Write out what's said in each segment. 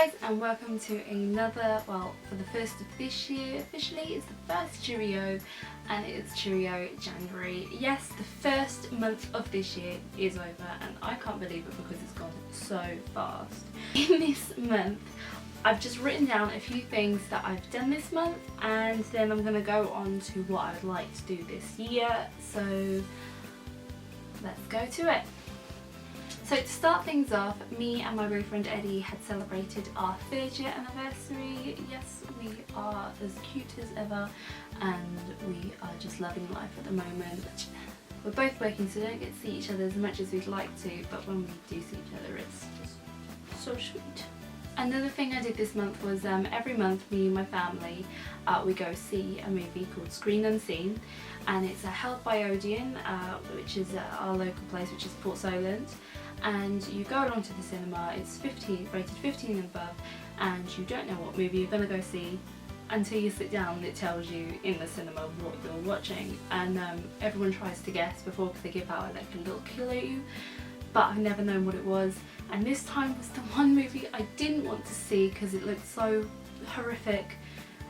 guys, and welcome to another, well, for the first of this year, officially it's the first Cheerio, and it's Cheerio January. Yes, the first month of this year is over, and I can't believe it because it's gone so fast. In this month, I've just written down a few things that I've done this month, and then I'm going to go on to what I'd like to do this year, so let's go to it. So to start things off, me and my boyfriend Eddie had celebrated our 3rd year anniversary. Yes, we are as cute as ever and we are just loving life at the moment. We're both working, so we don't get to see each other as much as we'd like to, but when we do see each other it's just so sweet. Another thing I did this month was every month me and my family we go see a movie called Screen Unseen, and it's held by Odeon, which is our local place, which is Port Solent, and you go along to the cinema. It's rated 15 and above, and you don't know what movie you're going to go see until you sit down and it tells you in the cinema what you're watching, and everyone tries to guess before because they give out like a little clue at you. But I've never known what it was, and this time was the one movie I didn't want to see because it looked so horrific,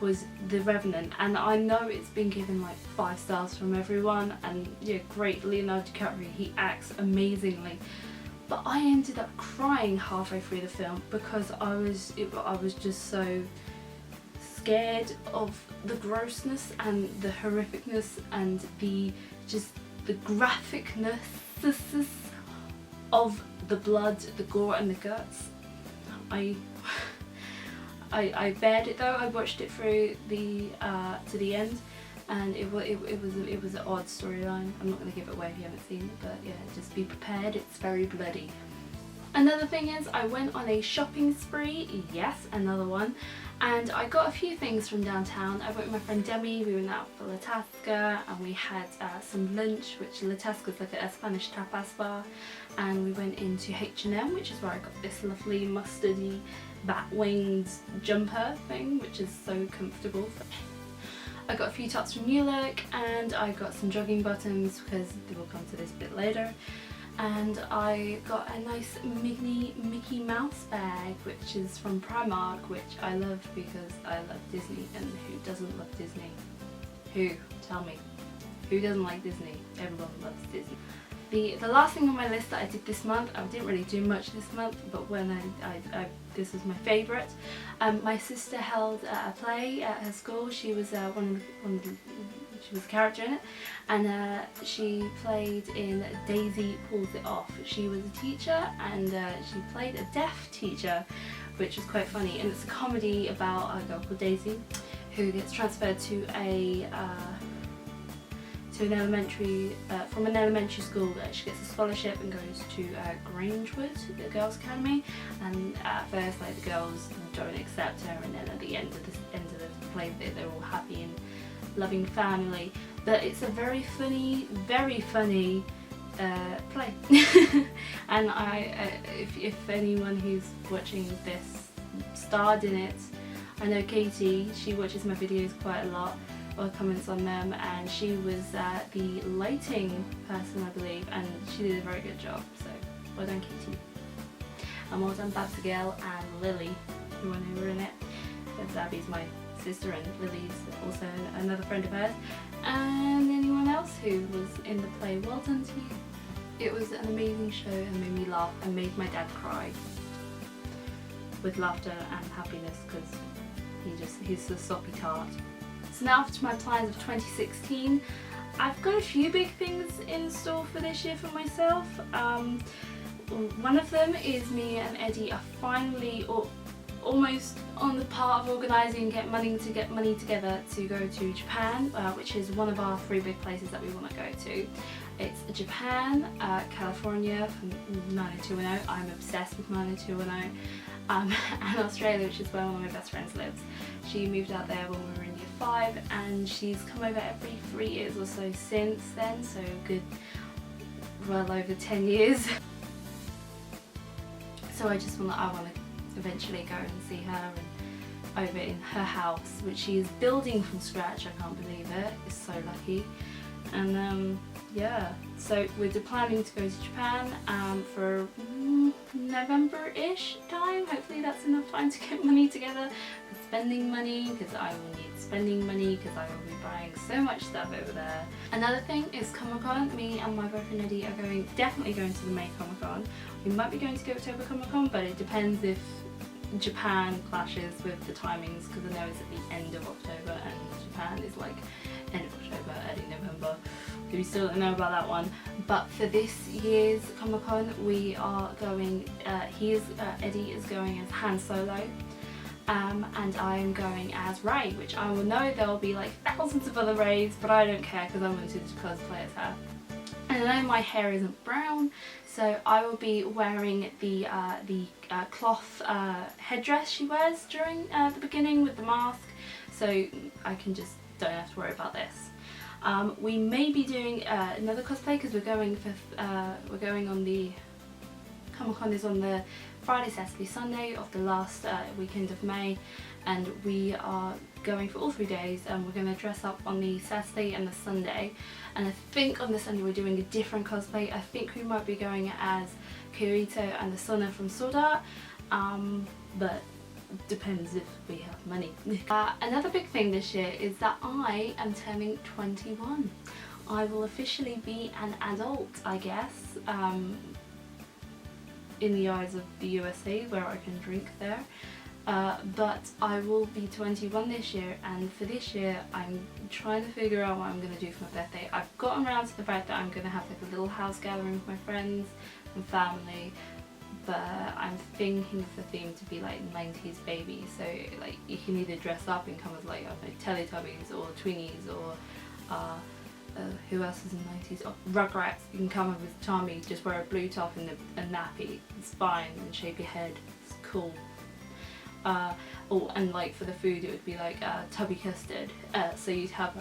was The Revenant. And I know it's been given like 5 stars from everyone, and yeah, great, Leonardo DiCaprio, he acts amazingly, but I ended up crying halfway through the film because I was just so scared of the grossness and the horrificness and the graphicness of the blood, the gore and the guts. I bared it though. I watched it through the to the end, and it was an odd storyline. I'm not going to give it away if you haven't seen it, but yeah, just be prepared, it's very bloody. Another thing is I went on a shopping spree, yes, another one, and I got a few things from downtown. I went with my friend Demi, we went out for La Tasca, and we had some lunch, which La Tasca is like a Spanish tapas bar, and we went into H&M, which is where I got this lovely mustardy bat-winged jumper thing, which is so comfortable. I got a few tops from New Look, and I got some jogging bottoms because they will come to this bit later. And I got a nice mini Mickey Mouse bag, which is from Primark, which I love because I love Disney, and who doesn't love Disney? Who? Tell me. Who doesn't like Disney? Everyone loves Disney. The last thing on my list that I did this month, I didn't really do much this month, but when this was my favourite. My sister held a play at her school. She was she was a character in it, and she played in Daisy Pulls It Off. She was a teacher, and she played a deaf teacher, which was quite funny. And it's a comedy about a girl called Daisy who gets transferred to an elementary school. She gets a scholarship and goes to Grangewood, the Girls' Academy, and at first like the girls don't accept her, and then at the end of the play they're all happy and loving family. But it's a very funny play. And if anyone who's watching this starred in it, I know Katie, she watches my videos quite a lot, or comments on them, and she was the lighting person, I believe, and she did a very good job, so well done Katie. And well done Babs Girl and Lily, who were in it. Zabby's my sister and Lily's also another friend of hers, and anyone else who was in the play, well done to you. It was an amazing show and made me laugh and made my dad cry with laughter and happiness because he's a soppy tart. So now to my plans of 2016. I've got a few big things in store for this year for myself. One of them is me and Eddie are finally almost on the part of organising get money together to go to Japan, which is one of our 3 big places that we want to go to. It's Japan, California from 90210, I'm obsessed with 90210, and Australia, which is where one of my best friends lives. She moved out there when we were in year 5, and she's come over every 3 years or so since then, so good, well over 10 years. So I want to eventually go and see her, and over in her house, which she is building from scratch. I can't believe it. It's so lucky. And yeah, So we're planning to go to Japan for November-ish time. Hopefully that's enough time to get money together for spending money, because I will need spending money because I will be buying so much stuff over there. Another thing is Comic-Con. Me and my boyfriend Eddie are definitely going to the May Comic-Con. We might be going to the October Comic-Con, but it depends if Japan clashes with the timings, because I know it's at the end of October and Japan is like end of October, early November. So we still don't know about that one. But for this year's Comic-Con we are going, Eddie is going as Han Solo, and I am going as Rey, which I will know there will be like thousands of other Reys, but I don't care because I wanted to cosplay as her. And I know my hair isn't brown, so I will be wearing the cloth headdress she wears during the beginning with the mask, so I can just don't have to worry about this. We may be doing another cosplay because we're going on the Comic-Con is on the Friday, Saturday, Sunday of the last weekend of May, and we are going for all 3 days, and we're going to dress up on the Saturday and the Sunday, and I think on the Sunday we're doing a different cosplay. I think we might be going as Kirito and the Sona from Sword Art, but depends if we have money. Another big thing this year is that I am turning 21. I will officially be an adult, I guess, in the eyes of the USA where I can drink there. But I will be 21 this year, and for this year I'm trying to figure out what I'm going to do for my birthday. I've gotten around to the fact that I'm going to have like a little house gathering with my friends and family, but I'm thinking of the theme to be like 90s baby, so like you can either dress up and come as like, I don't know, Teletubbies or Twinnies or who else is in the 90s? Oh, Rugrats. You can come up as Tommy, just wear a blue top and a nappy, it's fine, and shave your head, it's cool. Oh, and like for the food it would be like tubby custard, so you'd have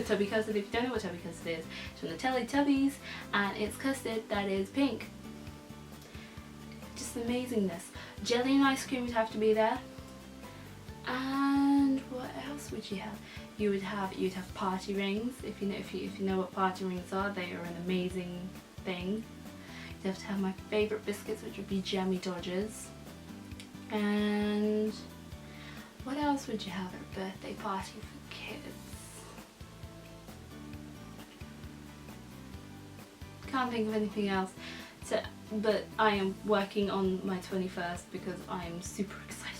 tubby custard. If you don't know what tubby custard is, it's from the Teletubbies, and it's custard that is pink. Just amazingness. Jelly and ice cream would have to be there. And what else would you have? You'd have party rings. If you know what party rings are, they are an amazing thing. You'd have to have my favourite biscuits, which would be Jammy Dodgers. And what else would you have at a birthday party for kids? Can't think of anything else. So, but I am working on my 21st because I am super excited.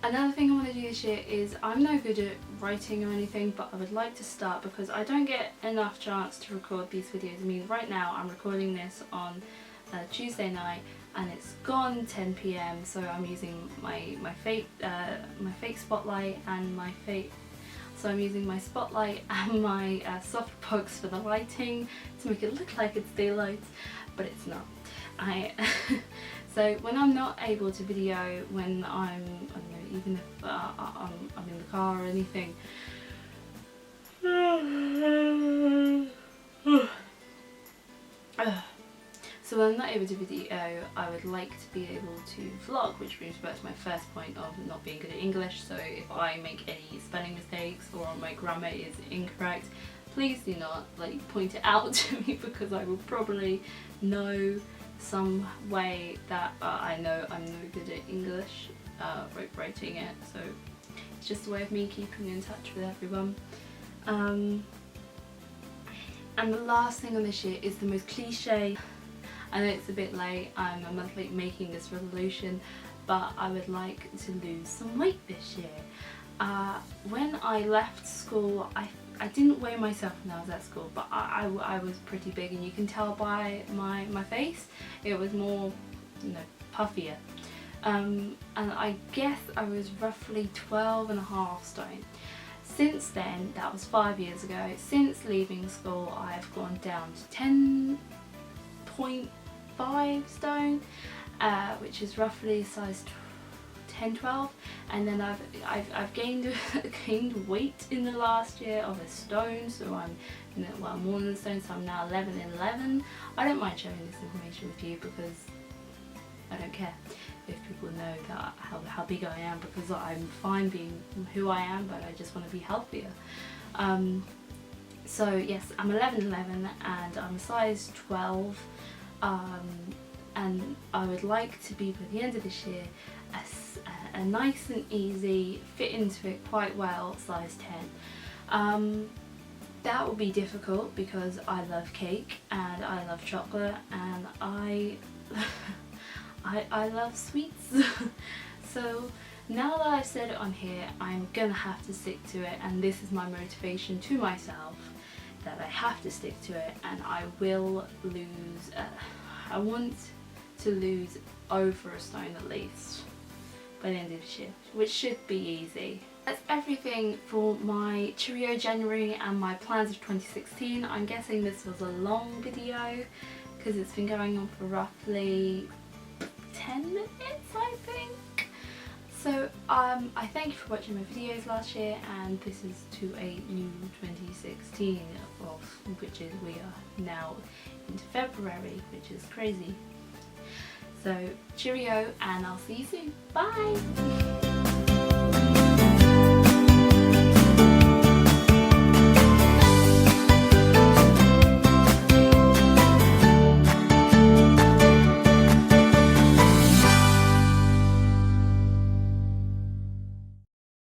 Another thing I want to do this year is, I'm no good at writing or anything, but I would like to start, because I don't get enough chance to record these videos. I mean, right now I'm recording this on Tuesday night and it's gone 10 PM, so I'm using my fake spotlight and my fake. So I'm using my spotlight and my softbox for the lighting to make it look like it's daylight, but it's not. So when I'm not able to video, when I don't know, even if I'm in the car or anything, so when I'm not able to video, I would like to be able to vlog, which brings me back to my first point of not being good at English. So if I make any spelling mistakes or my grammar is incorrect, please do not like point it out to me, because I will probably know some way that I know I'm no good at English writing it. So it's just a way of me keeping in touch with everyone. And the last thing on this year is the most cliche. I know it's a bit late, I'm a month late making this resolution, but I would like to lose some weight this year. When I left school, I didn't weigh myself when I was at school, but I was pretty big, and you can tell by my face, it was more, you know, puffier. And I guess I was roughly 12.5 stone. Since then, that was 5 years ago, since leaving school I have gone down to 10.5 stone, which is roughly size 10-12, and then I've gained weight in the last year of a stone, so I'm, you know, well, more than a stone, so I'm now 11. I don't mind sharing this information with you because I don't care if people know that how big I am, because I'm fine being who I am, but I just want to be healthier. So yes, I'm 11'11" and I'm a size 12, and I would like to be, by the end of this year, a nice and easy, fit into it quite well, size 10. That will be difficult because I love cake and I love chocolate and I love sweets. So now that I've said it on here, I'm gonna have to stick to it, and this is my motivation to myself, that I have to stick to it, and I will lose, I want to lose over a stone at least by the end of this year, which should be easy. That's everything for my Cheerio January and my plans of 2016. I'm guessing this was a long video because it's been going on for roughly 10 minutes, I think. So I thank you for watching my videos last year, and this is to a new 2016, which is, we are now into February, which is crazy. So cheerio, and I'll see you soon. Bye!